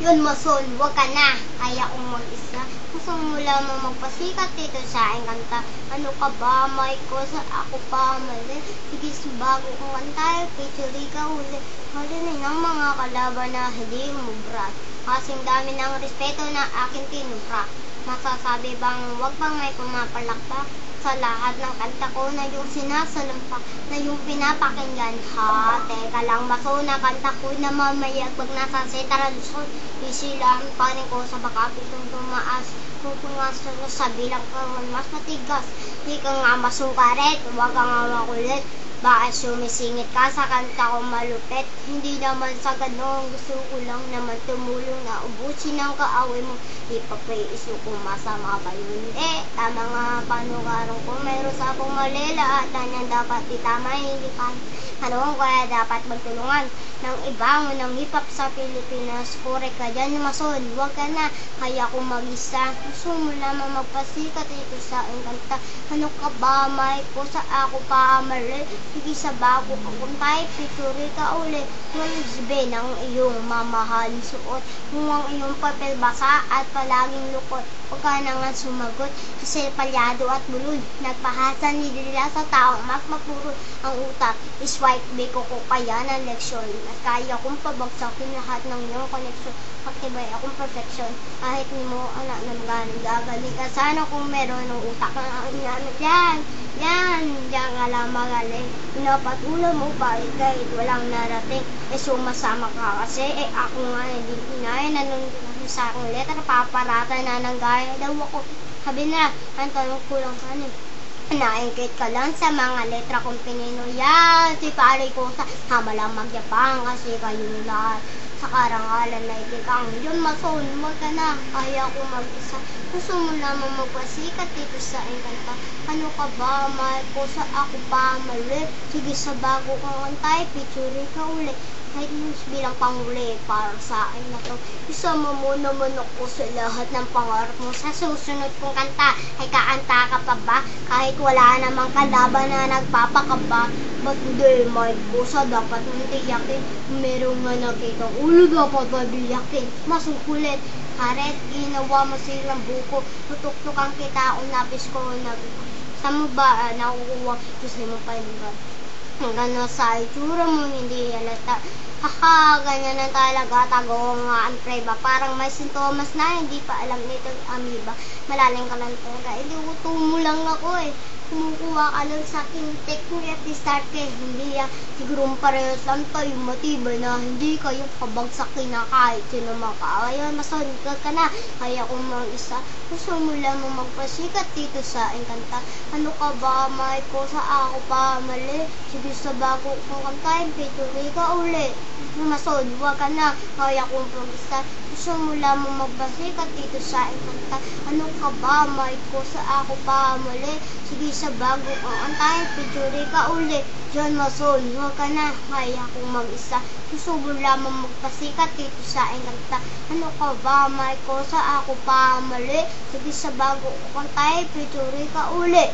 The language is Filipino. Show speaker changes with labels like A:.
A: John Mason, wag ka na, kaya kong mag-isa. Gusto mo lamang magpasikat dito sa aking kanta. Ano ka ba, mic ko, sa ako pa mali. Sige, bago kong kanta, picture ka uli. Marinig ng mga kalaban na hindi umubra. Kasing dami ng respeto na akin tinubra. Masasabi bang wag bang may pumapalakpak sa lahat ng kanta ko na yung sinasalampak, na yung pinapakinggan. Ha, teka lang, maso na kanta ko na mamaya pag nasa setara lusot. Isilang panin ko sa baka pitong tumaas. Kung pumasok sa bilang ka mas matigas. Di ka nga masukaret, wag ka nga makulit. Bakit sumisingit ka sa kanta ko malupit? Hindi naman sa ganun, gusto ko lang naman tumulong na ubusin ang kaaway mo. Di pa pa iso kung masama ba yun? Tama nga panukarong ko, mayroon sa akong malila at yan dapat itama, hindi pa. Ano kaya dapat magtulungan ng ibang ng hip-hop sa Pilipinas? Korek ka dyan, Mason, wag ka na, kaya kung mag-isa. Gusto mo lamang magpasikat ito sa aking kanta. Ano ka ba, mic ko, sa ako pa mali. Sige, sa bago akong type, picture ka uli. Maluzbe ng iyong mamahaling suot. Kung ang iyong papel basa at palaging lukot. Huwag ka na nga sumagot, kasi palyado at bulol. Nagpahasan nila sa taong mas mapurol. Ang utak is white, biko ko kaya ng leksyon. At kaya kong pabagsakin lahat ng iyong koneksyon. Pagtibay akong perfection, kahit ni mo anak ng galing. Gagaling ka sana kung meron ng utak na yan. Diyan ka lang magaling. Pinapatulan mo pa kahit walang narating. Sumasama ka kasi, ako nga hindi inaya. Nanunod sa aking letra, paparata na ng gaya daw ako. Sabi na, ang tanong ko lang kanin. Naingkit ka lang sa mga letra kong pininoyan. Si pare ko sa tama lang magyapang kasi kayo lahat. Sa karangalan na ikikang John Mason, wag ka na, kaya ko mag-isa. Gusto mo naman magpasikat dito sa aking kanta. Ano ka ba, mahal ko, sa ako pa mali. Sige, sa bago kong kantay, picture ka uli. Kahit bilang panguli para sa akin na to. Isama mo naman ako sa lahat ng pangarap mo. Sa susunod kong kanta, ay kakanta ka pa ba? Kahit wala namang kalaban na nagpapakaba. Ba't hindi, mic ko, sa dapat mong tiyakin. Meron nga nakitang ulo dapat babiyakin. Masukulit, karet, ginawa mo silang buko. Tutok-tukang kita kung napis ko na. Saan mo ba nakukuha? Gusto mo pa yung ba? Gano'n sa itsura mo, hindi halata. Haha, ganyan na talaga, tago nga ang preba. Parang may sintomas na, hindi pa alam nito amoeba. Malalim ka lang talaga, hindi uto lang ako Kumukuha ka lang sa aking technique at start kayo. Hindi siguro parehas lang tayo matibay na hindi kayo pabagsakin na kahit sino makawayan. Masonical ka na, kaya kung mag-isa. Gusto mo lang magpasikat dito sa aking kanta. Ano ka ba, mic ko, sa ako pa mali. Sige, sa bago kong kanta, picture ka uli. Mason, wag ka na, kaya kung mag-isa. Gusto mo lang magpasikat dito sa aking kanta. Ano ka ba, mic ko, sa ako pa mali. Sige, sa bago kong kanta, picture ka uli. John Mason, wag ka na, kaya kung mag-isa. Gusto mo lamang magpasikat dito sa aking kanta. Ano ka ba, mic ko, sa ako pa mali. Sige, sa bago kong kanta, picture ka uli.